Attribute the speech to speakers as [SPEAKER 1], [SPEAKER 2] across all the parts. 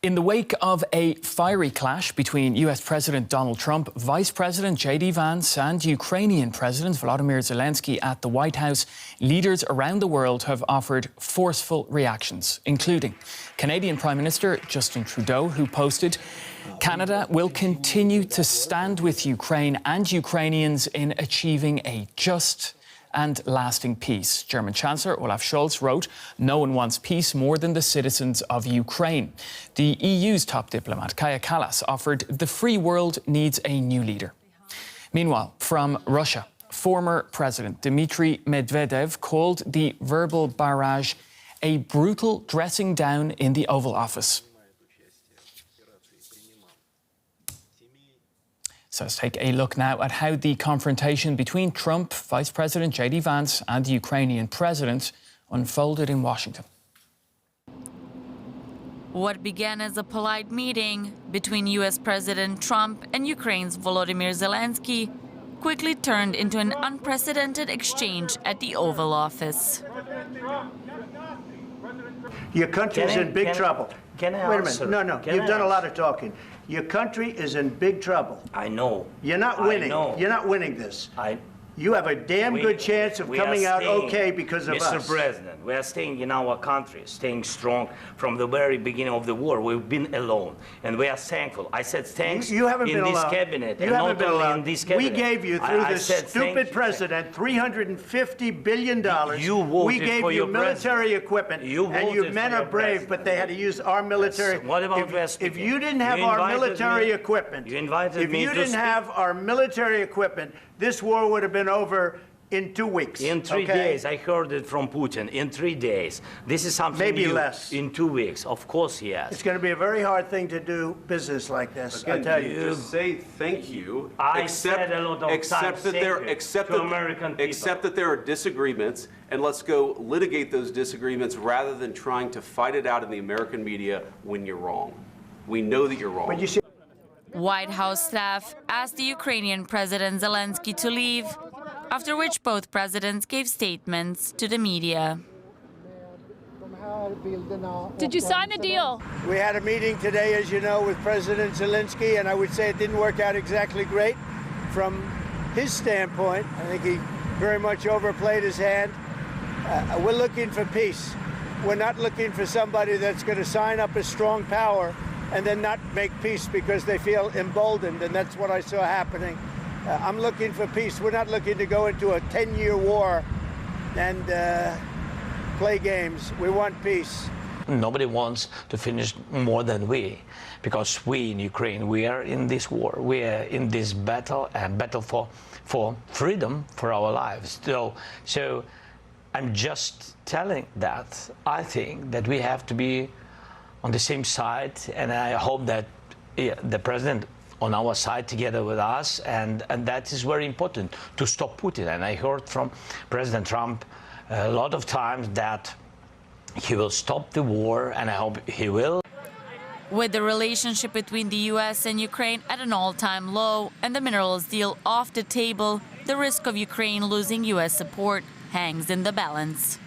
[SPEAKER 1] In the wake of a fiery clash between US President Donald Trump, Vice President J.D. Vance and Ukrainian President Volodymyr Zelenskyy at the White House, leaders around the world have offered forceful reactions, including Canadian Prime Minister Justin Trudeau, who posted, "Canada will continue to stand with Ukraine and Ukrainians in achieving a just and lasting peace." German Chancellor Olaf Schultz wrote, "No one wants peace more than the citizens of Ukraine." The EU's top diplomat, Kallas, offered the free world needs a new leader. Meanwhile, from Russia, former President Dmitry Medvedev called the verbal barrage a brutal dressing down in the Oval Office. So let's take a look now at how the confrontation between Trump, Vice President J.D. Vance and the Ukrainian President unfolded in Washington.
[SPEAKER 2] What began as a polite meeting between U.S. President Trump and Ukraine's Volodymyr Zelenskyy quickly turned into an unprecedented exchange at the Oval Office.
[SPEAKER 3] Your country is in big trouble.
[SPEAKER 4] Can I
[SPEAKER 3] Wait a
[SPEAKER 4] answer?
[SPEAKER 3] minute. No, you've done a lot of talking. Your country is in big trouble.
[SPEAKER 4] I know.
[SPEAKER 3] You're not winning. You're not winning this. You have a damn good chance of coming out okay because of us.
[SPEAKER 4] Mr. President, we are staying in our country, staying strong from the very beginning of the war. We've been alone, and we are thankful. I said thanks
[SPEAKER 3] you haven't
[SPEAKER 4] in
[SPEAKER 3] been
[SPEAKER 4] this
[SPEAKER 3] alone.
[SPEAKER 4] cabinet,
[SPEAKER 3] you
[SPEAKER 4] and
[SPEAKER 3] haven't
[SPEAKER 4] not
[SPEAKER 3] been
[SPEAKER 4] only
[SPEAKER 3] alone.
[SPEAKER 4] in this cabinet.
[SPEAKER 3] We gave you, through this stupid
[SPEAKER 4] you,
[SPEAKER 3] president, $350 billion.
[SPEAKER 4] You voted
[SPEAKER 3] we gave
[SPEAKER 4] for
[SPEAKER 3] you
[SPEAKER 4] your
[SPEAKER 3] military equipment, and you men are brave, but they had to use our military.
[SPEAKER 4] Yes. What about
[SPEAKER 3] if you didn't have our military equipment, if you didn't have our military equipment, this war would have been over in 2 weeks.
[SPEAKER 4] In 3 days. I heard it from Putin. In 3 days. This is something
[SPEAKER 3] maybe
[SPEAKER 4] new.
[SPEAKER 3] less.
[SPEAKER 4] In 2 weeks. Of course, yes.
[SPEAKER 3] It's going to be a very hard thing to do business like this. I tell you.
[SPEAKER 5] Just say thank you.
[SPEAKER 4] I said a lot of times
[SPEAKER 5] Accept that there are disagreements, and let's go litigate those disagreements rather than trying to fight it out in the American media when you're wrong. We know that you're wrong.
[SPEAKER 3] But you see,
[SPEAKER 2] White House staff asked the Ukrainian President Zelenskyy to leave, after which both presidents gave statements to the media.
[SPEAKER 6] Did you sign the deal?
[SPEAKER 3] we had a meeting today, as you know, with President Zelenskyy, and I would say it didn't work out exactly great from his standpoint. I think he very much overplayed his hand. We're looking for peace. We're not looking for somebody that's going to sign up as strong power and then not make peace because they feel emboldened, and that's what I saw happening. I'm looking for peace. We're not looking to go into a 10-year war and play games. We want peace.
[SPEAKER 7] Nobody wants to finish more than we, because we in Ukraine, we are in this war. We are in this battle, a battle for freedom, for our lives. So I'm just telling that I think that we have to be on the same side, and I hope that the president on our side together with us, and that is very important to stop Putin. And I heard from President Trump a lot of times that he will stop the war, and I hope he will.
[SPEAKER 2] With the relationship between the US and Ukraine at an all-time low and the minerals deal off the table, the risk of Ukraine losing US support hangs in the balance.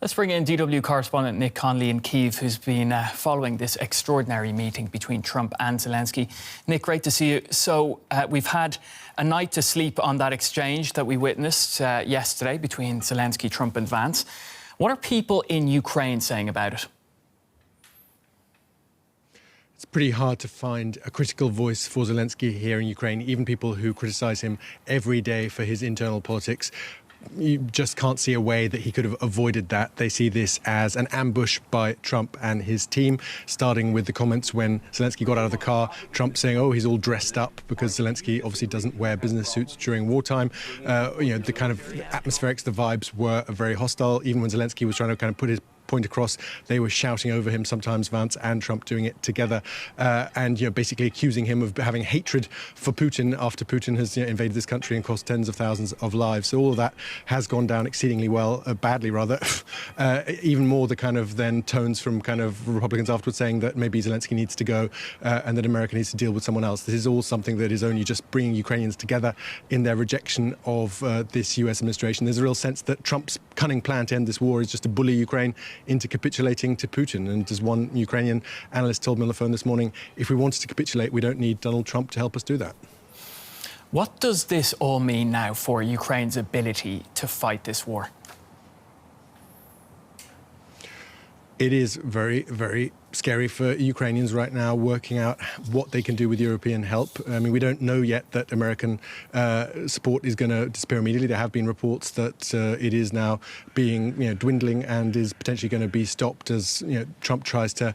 [SPEAKER 1] Let's bring in DW correspondent Nick Connolly in Kyiv, who's been following this extraordinary meeting between Trump and Zelenskyy. Nick, great to see you. So we've had a night to sleep on that exchange that we witnessed yesterday between Zelenskyy, Trump and Vance. What are people in Ukraine saying about it?
[SPEAKER 8] It's pretty hard to find a critical voice for Zelenskyy here in Ukraine, even people who criticize him every day for his internal politics. You just can't see a way that he could have avoided that. They see this as an ambush by Trump and his team, starting with the comments when Zelenskyy got out of the car, Trump saying, oh, he's all dressed up, because Zelenskyy obviously doesn't wear business suits during wartime. The kind of atmospherics, the vibes were very hostile. Even when Zelenskyy was trying to kind of put his point across, they were shouting over him, sometimes Vance and Trump doing it together, and basically accusing him of having hatred for Putin after Putin has invaded this country and cost tens of thousands of lives. So all of that has gone down exceedingly well, badly rather. Even more the kind of then tones from kind of Republicans afterwards saying that maybe Zelenskyy needs to go and that America needs to deal with someone else. This is all something that is only just bringing Ukrainians together in their rejection of this US administration. There's a real sense that Trump's cunning plan to end this war is just to bully Ukraine into capitulating to Putin. And as one Ukrainian analyst told me on the phone this morning, if we wanted to capitulate, we don't need Donald Trump to help us do that.
[SPEAKER 1] What does this all mean now for Ukraine's ability to fight this war?
[SPEAKER 8] It is very, very scary for Ukrainians right now, working out what they can do with European help. I mean, we don't know yet that American support is going to disappear immediately. There have been reports that it is now being, dwindling and is potentially going to be stopped as Trump tries to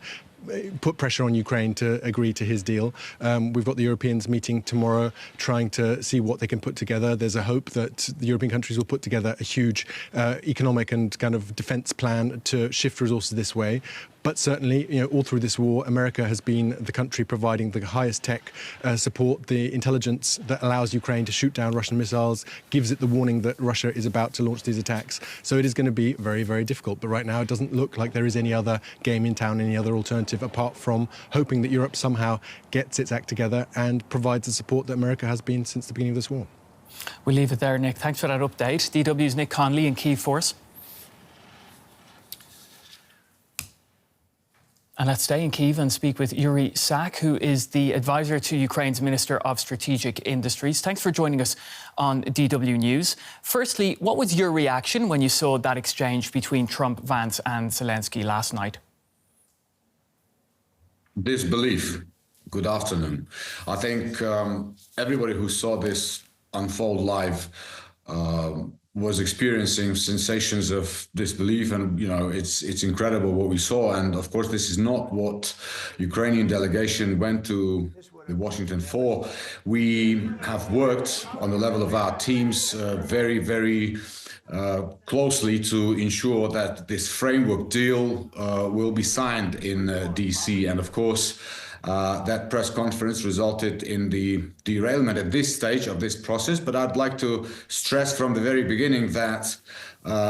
[SPEAKER 8] put pressure on Ukraine to agree to his deal. We've got the Europeans meeting tomorrow, trying to see what they can put together. There's a hope that the European countries will put together a huge economic and kind of defence plan to shift resources this way. But certainly, all through this war, America has been the country providing the highest tech support, the intelligence that allows Ukraine to shoot down Russian missiles, gives it the warning that Russia is about to launch these attacks. So it is going to be very, very difficult. But right now, it doesn't look like there is any other game in town, any other alternative, apart from hoping that Europe somehow gets its act together and provides the support that America has been since the beginning of this war.
[SPEAKER 1] We'll leave it there, Nick. Thanks for that update. DW's Nick Connolly in Kyiv for us. And let's stay in Kyiv and speak with Yuriy, who is the advisor to Ukraine's Minister of Strategic Industries. Thanks for joining us on DW News. Firstly, what was your reaction when you saw that exchange between Trump, Vance and Zelenskyy last night?
[SPEAKER 9] Disbelief. Good afternoon. I think everybody who saw this unfold live was experiencing sensations of disbelief, and it's incredible what we saw. And of course, this is not what Ukrainian delegation went to Washington for. We have worked on the level of our teams very, very closely to ensure that this framework deal will be signed in DC. And of course, that press conference resulted in the derailment at this stage of this process. But I'd like to stress from the very beginning that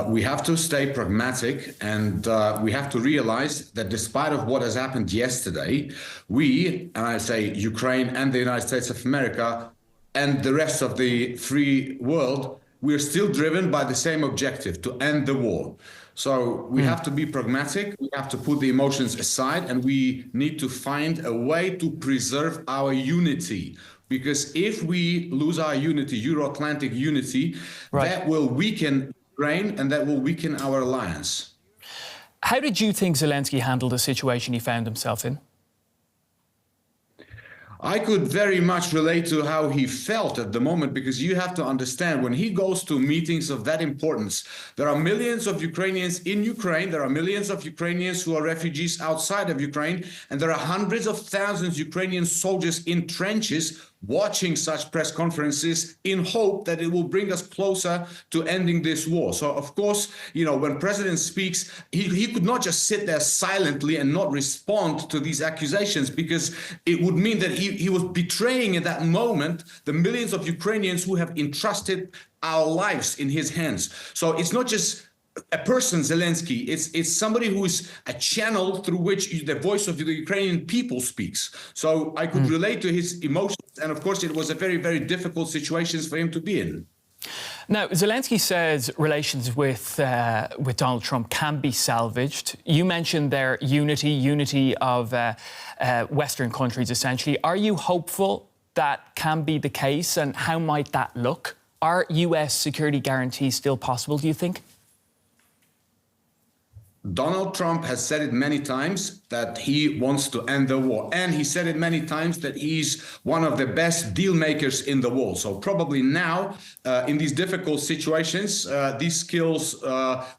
[SPEAKER 9] we have to stay pragmatic, and we have to realize that despite of what has happened yesterday, we, and I say Ukraine and the United States of America and the rest of the free world, we're still driven by the same objective, to end the war. So we have to be pragmatic, we have to put the emotions aside, and we need to find a way to preserve our unity. Because if we lose our unity, Euro-Atlantic unity, that will weaken Ukraine and that will weaken our alliance.
[SPEAKER 1] How did you think Zelenskyy handled the situation he found himself in?
[SPEAKER 9] I could very much relate to how he felt at the moment, because you have to understand, when he goes to meetings of that importance, there are millions of Ukrainians in Ukraine, there are millions of Ukrainians who are refugees outside of Ukraine, and there are hundreds of thousands of Ukrainian soldiers in trenches watching such press conferences in hope that it will bring us closer to ending this war. So, of course, when President speaks, he could not just sit there silently and not respond to these accusations, because it would mean that he was betraying at that moment the millions of Ukrainians who have entrusted our lives in his hands. So it's not just a person, Zelenskyy, it's somebody who is a channel through which the voice of the Ukrainian people speaks. So I could relate to his emotions, and of course it was a very, very difficult situation for him to be in.
[SPEAKER 1] Now, Zelenskyy says relations with Donald Trump can be salvaged. You mentioned their unity of Western countries, essentially. Are you hopeful that can be the case, and how might that look? Are US security guarantees still possible, do you think?
[SPEAKER 9] Donald Trump has said it many times that he wants to end the war. And he said it many times that he's one of the best deal makers in the world. So probably now, in these difficult situations, these skills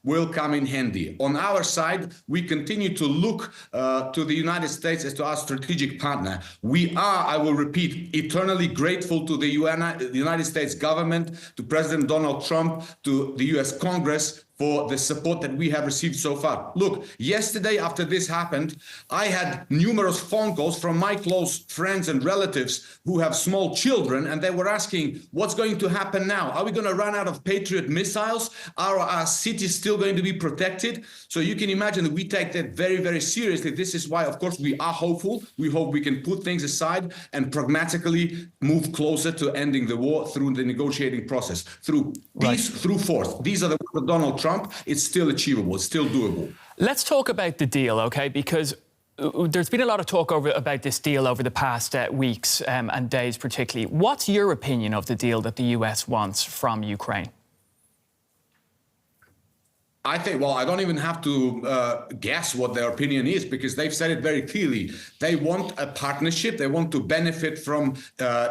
[SPEAKER 9] will come in handy. On our side, we continue to look to the United States as to our strategic partner. We are, I will repeat, eternally grateful to the United States government, to President Donald Trump, to the US Congress, for the support that we have received so far. Look, yesterday after this happened, I had numerous phone calls from my close friends and relatives who have small children, and they were asking, what's going to happen now? Are we going to run out of Patriot missiles? Are our cities still going to be protected? So you can imagine that we take that very, very seriously. This is why, of course, we are hopeful. We hope we can put things aside and pragmatically move closer to ending the war through the negotiating process, through peace, through force. These are the words of Donald Trump. It's still achievable. It's still doable.
[SPEAKER 1] Let's talk about the deal, OK? Because there's been a lot of talk about this deal over the past weeks and days particularly. What's your opinion of the deal that the US wants from Ukraine?
[SPEAKER 9] I think, well, I don't even have to guess what their opinion is, because they've said it very clearly. They want a partnership. They want to benefit from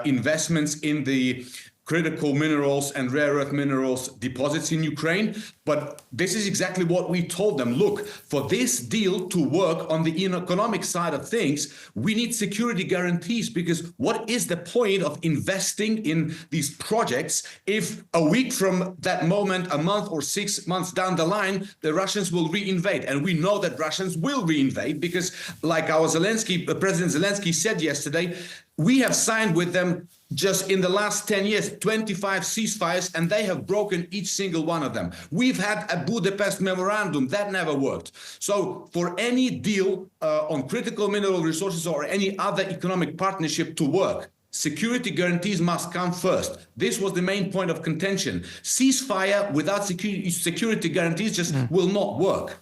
[SPEAKER 9] investments in the critical minerals and rare earth minerals deposits in Ukraine. But this is exactly what we told them. Look, for this deal to work on the economic side of things, we need security guarantees, because what is the point of investing in these projects if a week from that moment, a month or 6 months down the line, the Russians will reinvade? And we know that Russians will reinvade because, like our President Zelenskyy said yesterday, we have signed with them just in the last 10 years, 25 ceasefires, and they have broken each single one of them. We've had a Budapest memorandum that never worked. So for any deal on critical mineral resources or any other economic partnership to work, security guarantees must come first. This was the main point of contention. Ceasefire without security guarantees just will not work.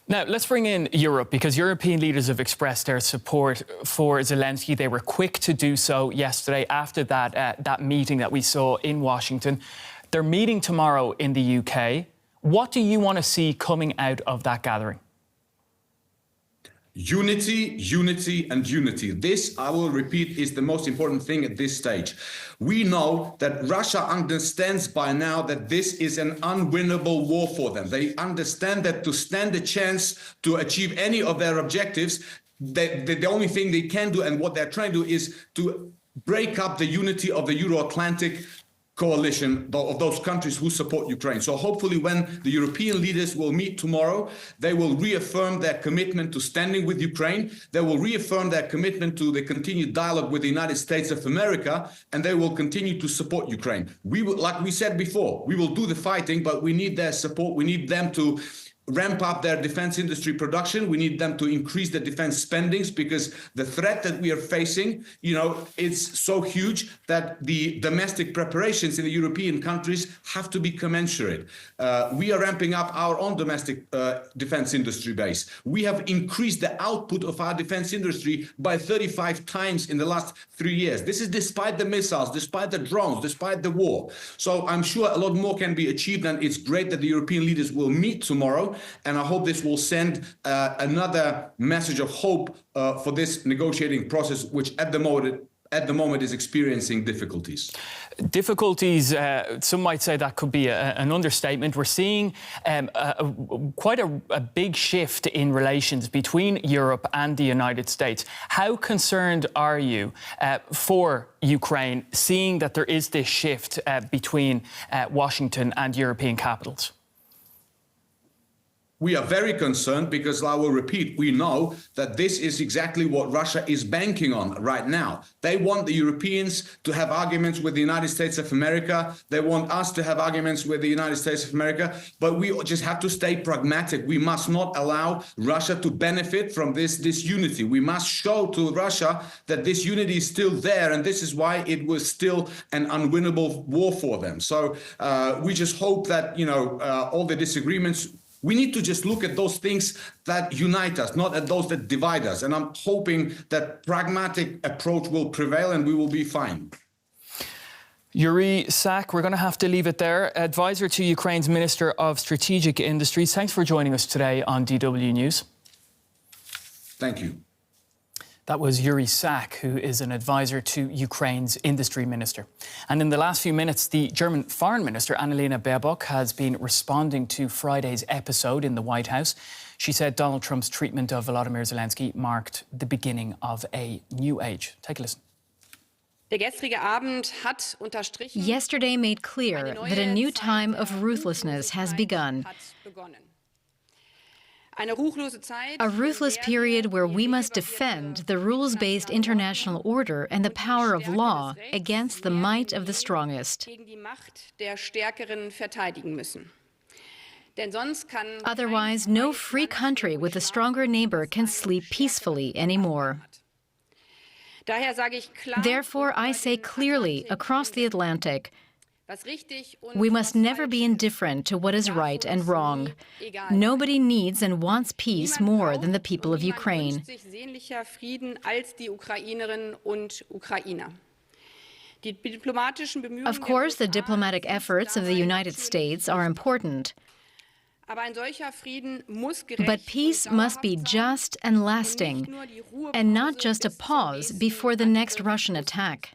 [SPEAKER 1] Now, let's bring in Europe, because European leaders have expressed their support for Zelenskyy. They were quick to do so yesterday after that meeting that we saw in Washington. They're meeting tomorrow in the UK. What do you want to see coming out of that gathering?
[SPEAKER 9] Unity, unity, and unity. This, I will repeat, is the most important thing at this stage. We know that Russia understands by now that this is an unwinnable war for them. They understand that to stand a chance to achieve any of their objectives, the only thing they can do and what they're trying to do is to break up the unity of the Euro-Atlantic coalition of those countries who support Ukraine. So hopefully when the European leaders will meet tomorrow, they will reaffirm their commitment to standing with Ukraine. They will reaffirm their commitment to the continued dialogue with the United States of America, and they will continue to support Ukraine. We will, like we said before, we will do the fighting, but we need their support. We need them to ramp up their defense industry production. We need them to increase the defense spendings, because the threat that we are facing, it's so huge that the domestic preparations in the European countries have to be commensurate. We are ramping up our own domestic defense industry base. We have increased the output of our defense industry by 35 times in the last 3 years. This is despite the missiles, despite the drones, despite the war. So I'm sure a lot more can be achieved, and it's great that the European leaders will meet tomorrow. And I hope this will send another message of hope for this negotiating process, which at the moment is experiencing difficulties.
[SPEAKER 1] Difficulties, some might say that could be an understatement. We're seeing quite a big shift in relations between Europe and the United States. How concerned are you for Ukraine, seeing that there is this shift between Washington and European capitals?
[SPEAKER 9] We are very concerned because, I will repeat, we know that this is exactly what Russia is banking on right now. They want the Europeans to have arguments with the United States of America. They want us to have arguments with the United States of America. But we just have to stay pragmatic. We must not allow Russia to benefit from this unity. We must show to Russia that this unity is still there, and this is why it was still an unwinnable war for them. So we just hope that, all the disagreements, we need to just look at those things that unite us, not at those that divide us. And I'm hoping that pragmatic approach will prevail and we will be fine.
[SPEAKER 1] Yuriy Sak, we're going to have to leave it there. Advisor to Ukraine's Minister of Strategic Industries. Thanks for joining us today on DW News.
[SPEAKER 9] Thank you.
[SPEAKER 1] That was Yuriy Sak, who is an advisor to Ukraine's industry minister. And in the last few minutes, the German Foreign Minister, Annalena Baerbock, has been responding to Friday's episode in the White House. She said Donald Trump's treatment of Volodymyr Zelenskyy marked the beginning of a new age. Take a listen.
[SPEAKER 10] Yesterday made clear that a new time of ruthlessness has begun. A ruthless period where we must defend the rules-based international order and the power of law against the might of the strongest. Otherwise, no free country with a stronger neighbor can sleep peacefully anymore. Therefore, I say clearly across the Atlantic, We must never be indifferent to what is right and wrong. Nobody needs and wants peace more than the people of Ukraine. Of course, the diplomatic efforts of the United States are important. But peace must be just and lasting, and not just a pause before the next Russian attack.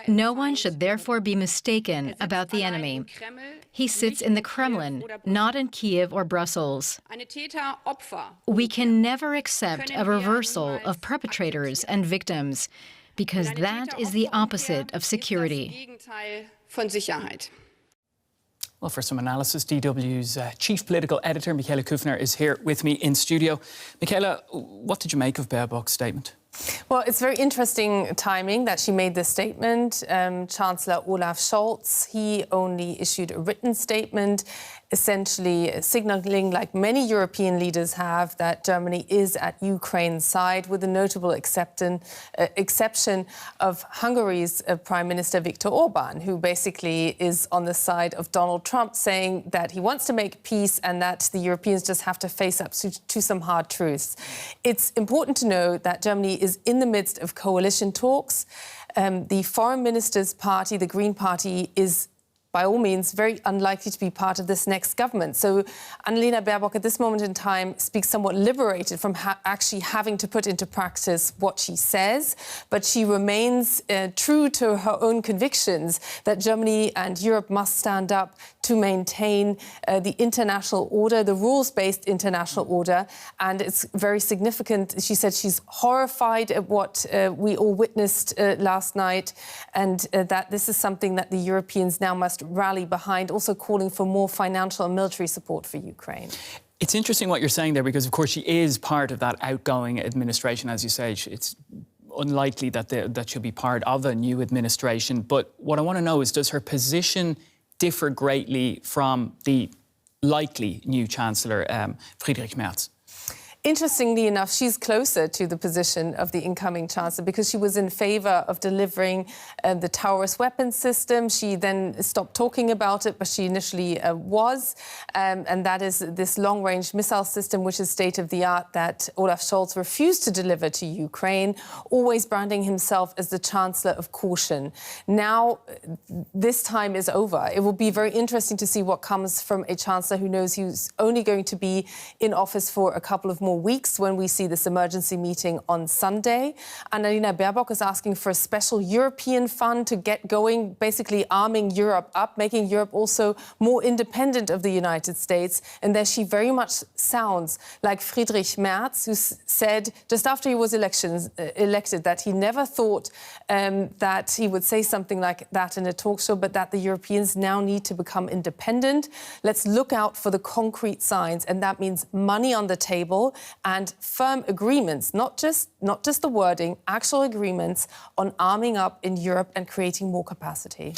[SPEAKER 10] No one should therefore be mistaken about the enemy. He sits in the Kremlin, not in Kiev or Brussels. We can never accept a reversal of perpetrators and victims, because that is the opposite of security.
[SPEAKER 1] Well, for some analysis, DW's chief political editor, Michaela Küfner, is here with me in studio. Michaela, what did you make of Baerbock's statement?
[SPEAKER 11] Well, it's very interesting timing that she made this statement. Chancellor Olaf Scholz, he only issued a written statement, essentially signaling, like many European leaders have, that Germany is at Ukraine's side, with the notable exception of Hungary's Prime Minister Viktor Orban, who basically is on the side of Donald Trump, saying that he wants to make peace and that the Europeans just have to face up to some hard truths. It's important to know that Germany is in the midst of coalition talks. The foreign minister's party, the Green Party, is by all means very unlikely to be part of this next government. So Annalena Baerbock at this moment in time speaks somewhat liberated from actually having to put into practice what she says, but she remains true to her own convictions that Germany and Europe must stand up to maintain the international order, the rules-based international order. And it's very significant. She said she's horrified at what we all witnessed last night, and that this is something that the Europeans now must rally behind, also calling for more financial and military support for Ukraine.
[SPEAKER 1] It's interesting what you're saying there, because, of course, she is part of that outgoing administration. As you say, it's unlikely that she'll be part of a new administration. But what I want to know is, does her position differ greatly from the likely new Chancellor, Friedrich Merz?
[SPEAKER 11] Interestingly enough, she's closer to the position of the incoming Chancellor because she was in favour of delivering the Taurus weapons system. She then stopped talking about it, but she initially was. And that is this long-range missile system, which is state-of-the-art, that Olaf Scholz refused to deliver to Ukraine, always branding himself as the Chancellor of caution. Now, this time is over. It will be very interesting to see what comes from a Chancellor who knows he's only going to be in office for a couple of more weeks when we see this emergency meeting on Sunday. Annalena Baerbock is asking for a special European fund to get going, basically arming Europe up, making Europe also more independent of the United States. And there she very much sounds like Friedrich Merz, who said just after he was elected that he never thought that he would say something like that in a talk show, but that the Europeans now need to become independent. Let's look out for the concrete signs, and that means money on the table and firm agreements, not just the wording, actual agreements on arming up in Europe and creating more capacity.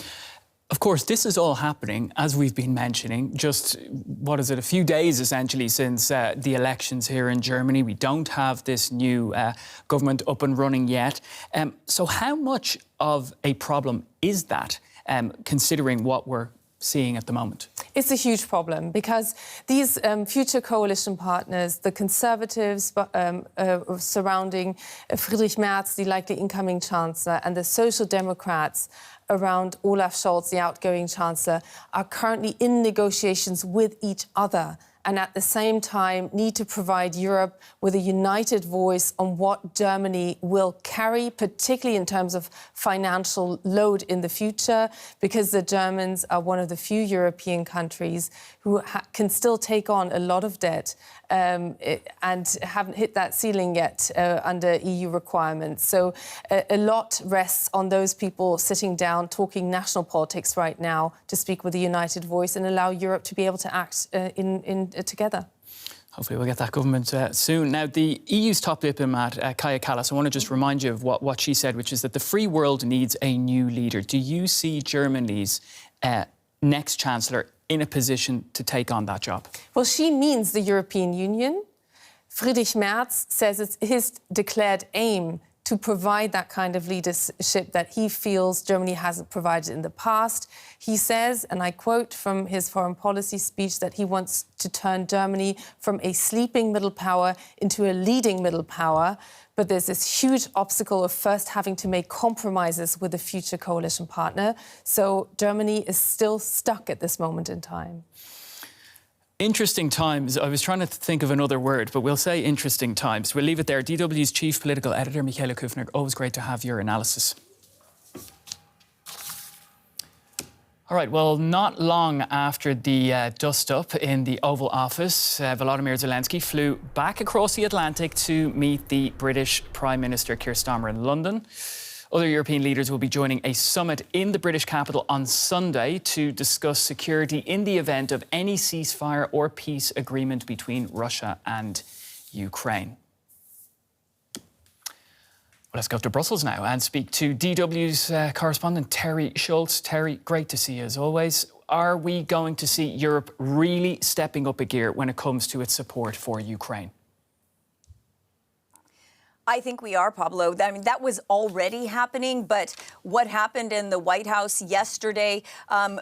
[SPEAKER 1] Of course, this is all happening, as we've been mentioning, just, what is it, a few days essentially since the elections here in Germany. We don't have this new government up and running yet. So how much of a problem is that, considering what we're seeing at the moment?
[SPEAKER 11] It's a huge problem because these future coalition partners, the Conservatives surrounding Friedrich Merz, the likely incoming Chancellor, and the Social Democrats around Olaf Scholz, the outgoing Chancellor, are currently in negotiations with each other, and at the same time need to provide Europe with a united voice on what Germany will carry, particularly in terms of financial load in the future, because the Germans are one of the few European countries who can still take on a lot of debt and haven't hit that ceiling yet under EU requirements. So a lot rests on those people sitting down, talking national politics right now, to speak with a united voice and allow Europe to be able to act together.
[SPEAKER 1] Hopefully we'll get that government soon. Now, the EU's top diplomat, Kallas, I want to just remind you of what she said, which is that the free world needs a new leader. Do you see Germany's next Chancellor in a position to take on that job?
[SPEAKER 11] Well, she means the European Union. Friedrich Merz says it's his declared aim to provide that kind of leadership that he feels Germany hasn't provided in the past. He says, and I quote from his foreign policy speech, that he wants to turn Germany from a sleeping middle power into a leading middle power. But there's this huge obstacle of first having to make compromises with a future coalition partner. So Germany is still stuck at this moment in time.
[SPEAKER 1] Interesting times. I was trying to think of another word, but we'll say interesting times. We'll leave it there. DW's chief political editor, Michaela Küfner, always great to have your analysis. All right, well, not long after the dust-up in the Oval Office, Volodymyr Zelenskyy flew back across the Atlantic to meet the British Prime Minister Keir Starmer in London. Other European leaders will be joining a summit in the British capital on Sunday to discuss security in the event of any ceasefire or peace agreement between Russia and Ukraine. Let's go to Brussels now and speak to DW's correspondent Teri Schultz. Teri, great to see you as always. Are we going to see Europe really stepping up a gear when it comes to its support for Ukraine?
[SPEAKER 12] I think we are, Pablo. I mean, that was already happening, but what happened in the White House yesterday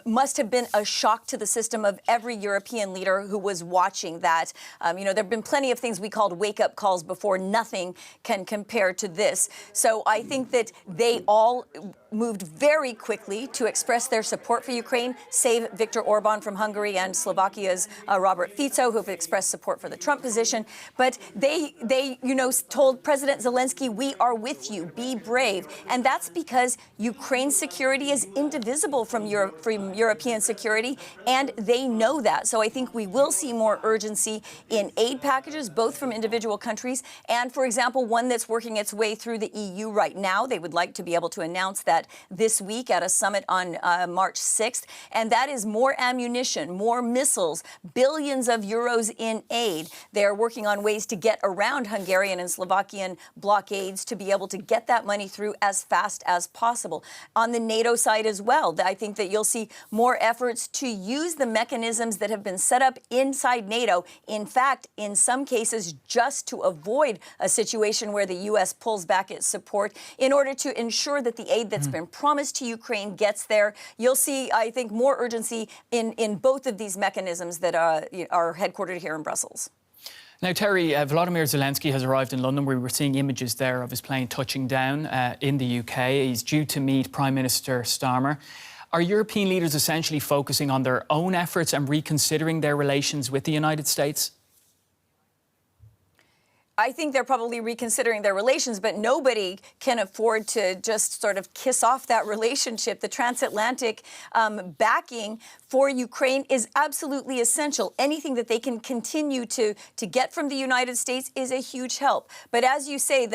[SPEAKER 12] must have been a shock to the system of every European leader who was watching that. You know, there have been plenty of things we called wake-up calls before. Nothing can compare to this. So I think that they all moved very quickly to express their support for Ukraine, save Viktor Orban from Hungary and Slovakia's Robert Fico, who have expressed support for the Trump position. But they told President Zelenskyy, we are with you, be brave. And that's because Ukraine's security is indivisible from European security, and they know that. So I think we will see more urgency in aid packages, both from individual countries and, for example, one that's working its way through the EU right now. They would like to be able to announce that this week at a summit on March 6th. And that is more ammunition, more missiles, billions of euros in aid. They are working on ways to get around Hungarian and Slovakian blockades to be able to get that money through as fast as possible. On the NATO side as well, I think that you'll see more efforts to use the mechanisms that have been set up inside NATO. In fact, in some cases, just to avoid a situation where the U.S. pulls back its support in order to ensure that the aid that's been promised to Ukraine gets there. You'll see, I think, more urgency in both of these mechanisms that are headquartered here in Brussels.
[SPEAKER 1] Now, Teri, Volodymyr Zelenskyy has arrived in London. We were seeing images there of his plane touching down in the UK. He's due to meet Prime Minister Starmer. Are European leaders essentially focusing on their own efforts and reconsidering their relations with the United States?
[SPEAKER 12] I think they're probably reconsidering their relations, but nobody can afford to just sort of kiss off that relationship. The transatlantic backing for Ukraine is absolutely essential. Anything that they can continue to get from the United States is a huge help. But as you say,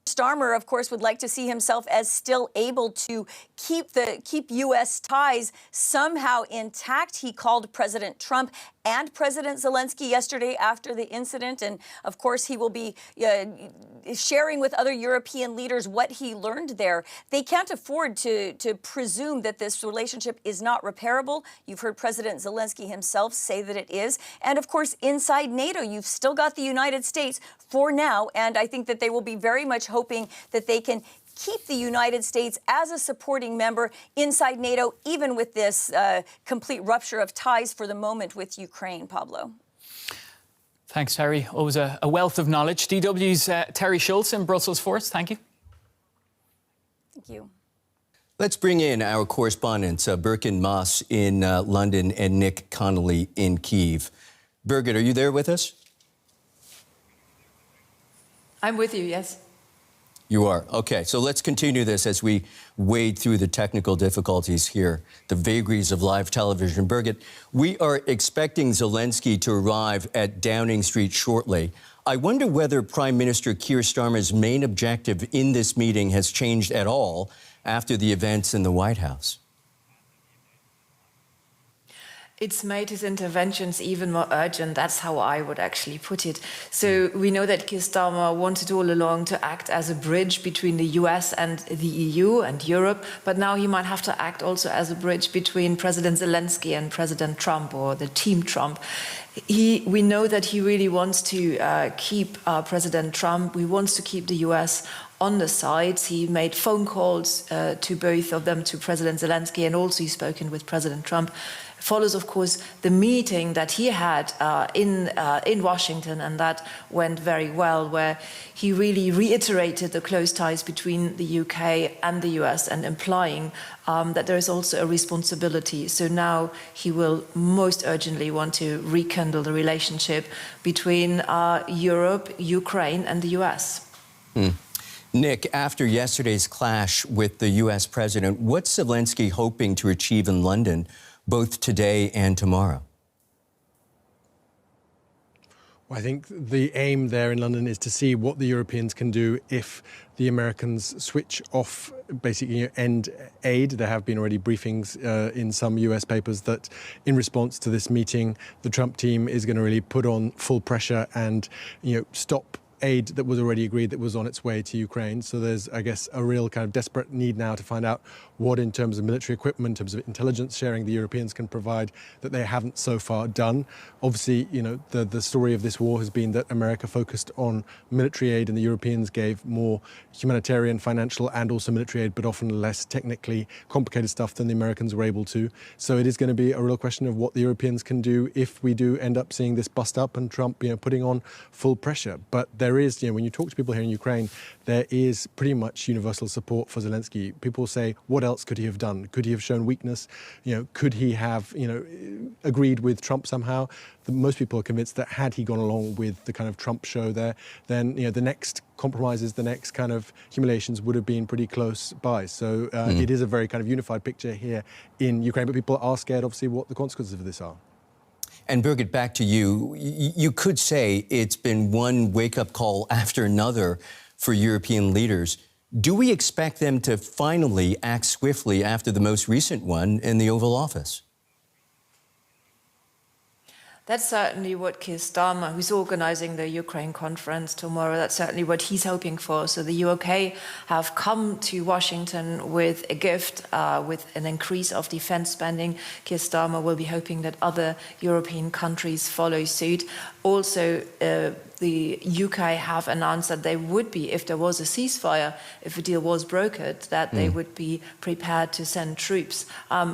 [SPEAKER 12] Starmer, of course, would like to see himself as still able to keep U.S. ties somehow intact. He called President Trump and President Zelenskyy yesterday after the incident. And of course, he will be sharing with other European leaders what he learned there. They can't afford to presume that this relationship is not repairable. You've heard President Zelenskyy himself say that it is. And of course, inside NATO, you've still got the United States for now. And I think that they will be very much hoping that they can keep the United States as a supporting member inside NATO, even with this complete rupture of ties for the moment with Ukraine, Pablo.
[SPEAKER 1] Thanks, Teri. Always a wealth of knowledge. DW's Teri Schultz in Brussels for us. Thank you.
[SPEAKER 12] Thank you.
[SPEAKER 13] Let's bring in our correspondents, Birgitte Maas in London and Nick Connolly in Kyiv. Birgitte, are you there with us?
[SPEAKER 14] I'm with you, yes.
[SPEAKER 13] You are. Okay, so let's continue this as we wade through the technical difficulties here, the vagaries of live television. Birgitte, we are expecting Zelenskyy to arrive at Downing Street shortly. I wonder whether Prime Minister Keir Starmer's main objective in this meeting has changed at all after the events in the White House.
[SPEAKER 14] It's made his interventions even more urgent. That's how I would actually put it. So we know that Keir Starmer wanted all along to act as a bridge between the US and the EU and Europe, but now he might have to act also as a bridge between President Zelenskyy and President Trump, or the Team Trump. We know that he really wants to keep President Trump. He wants to keep the US on the sides. He made phone calls to both of them, to President Zelenskyy, and also he's spoken with President Trump. Follows, of course, the meeting that he had in Washington, and that went very well, where he really reiterated the close ties between the UK and the US, and implying that there is also a responsibility. So now he will most urgently want to rekindle the relationship between Europe, Ukraine, and the US.
[SPEAKER 13] Nick, after yesterday's clash with the U.S. president, what's Zelenskyy hoping to achieve in London, both today and tomorrow?
[SPEAKER 8] Well, I think the aim there in London is to see what the Europeans can do if the Americans switch off, basically end aid. There have been already briefings in some US papers that in response to this meeting, the Trump team is going to really put on full pressure and, stop aid that was already agreed that was on its way to Ukraine. So there's, I guess, a real kind of desperate need now to find out what, in terms of military equipment, in terms of intelligence sharing, the Europeans can provide that they haven't so far done. Obviously, the story of this war has been that America focused on military aid and the Europeans gave more humanitarian, financial, and also military aid, but often less technically complicated stuff than the Americans were able to. So it is going to be a real question of what the Europeans can do if we do end up seeing this bust up and Trump, putting on full pressure. But there is, when you talk to people here in Ukraine, there is pretty much universal support for Zelenskyy. People say, what else could he have done? Could he have shown weakness? Could he have, agreed with Trump somehow? Most people are convinced that had he gone along with the kind of Trump show there, then, the next compromises, the next kind of humiliations would have been pretty close by. So it is a very kind of unified picture here in Ukraine, but people are scared, obviously, what the consequences of this are.
[SPEAKER 13] And Birgitte, back to you. You could say it's been one wake-up call after another for European leaders. Do we expect them to finally act swiftly after the most recent one in the Oval Office?
[SPEAKER 14] That's certainly what Keir Starmer, who's organising the Ukraine conference tomorrow, that's certainly what he's hoping for. So the UK have come to Washington with a gift, with an increase of defence spending. Keir Starmer will be hoping that other European countries follow suit. Also, the UK have announced that they would be, if there was a ceasefire, if a deal was brokered, that they would be prepared to send troops.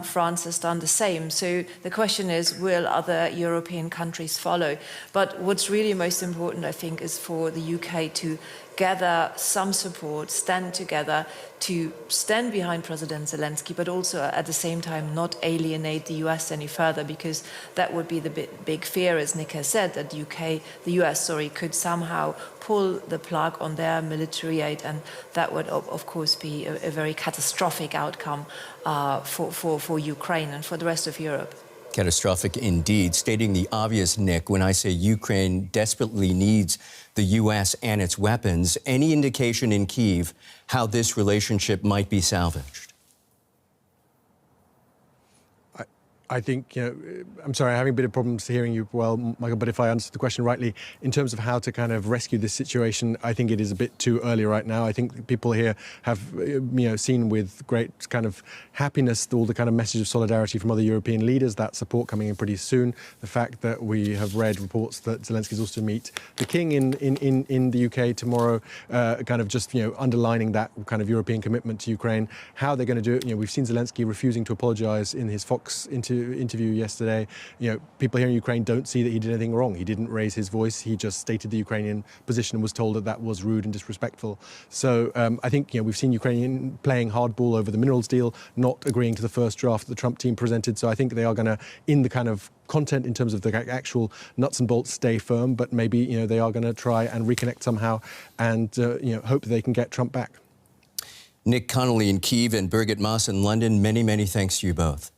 [SPEAKER 14] France has done the same. So the question is, will other European countries follow? But what's really most important, I think, is for the UK to gather some support, stand together to stand behind President Zelenskyy, but also at the same time not alienate the US any further, because that would be the big fear, as Nick has said, that the US could somehow pull the plug on their military aid, and that would of course be a very catastrophic outcome for Ukraine and for the rest of Europe.
[SPEAKER 13] Catastrophic indeed. Stating the obvious, Nick, when I say Ukraine desperately needs the U.S. and its weapons, any indication in Kyiv how this relationship might be salvaged?
[SPEAKER 8] I think, I'm sorry, I'm having a bit of problems hearing you well, Michael, but if I understood the question rightly, in terms of how to kind of rescue this situation, I think it is a bit too early right now. I think people here have, seen with great kind of happiness all the kind of message of solidarity from other European leaders, that support coming in pretty soon. The fact that we have read reports that Zelenskyy is also to meet the King in the UK tomorrow, kind of just, underlining that kind of European commitment to Ukraine. How they're going to do it, we've seen Zelenskyy refusing to apologise in his Fox interview yesterday. People here in Ukraine don't see that he did anything wrong. He didn't raise his voice. He just stated the Ukrainian position and was told that that was rude and disrespectful. So I think we've seen Ukraine playing hardball over the minerals deal, not agreeing to the first draft that the Trump team presented. So I think they are going to, in the kind of content in terms of the actual nuts and bolts, stay firm. But maybe they are going to try and reconnect somehow and hope that they can get Trump back.
[SPEAKER 13] Nick Connolly in Kyiv and Birgitte Maas in London. Many, many thanks to you both.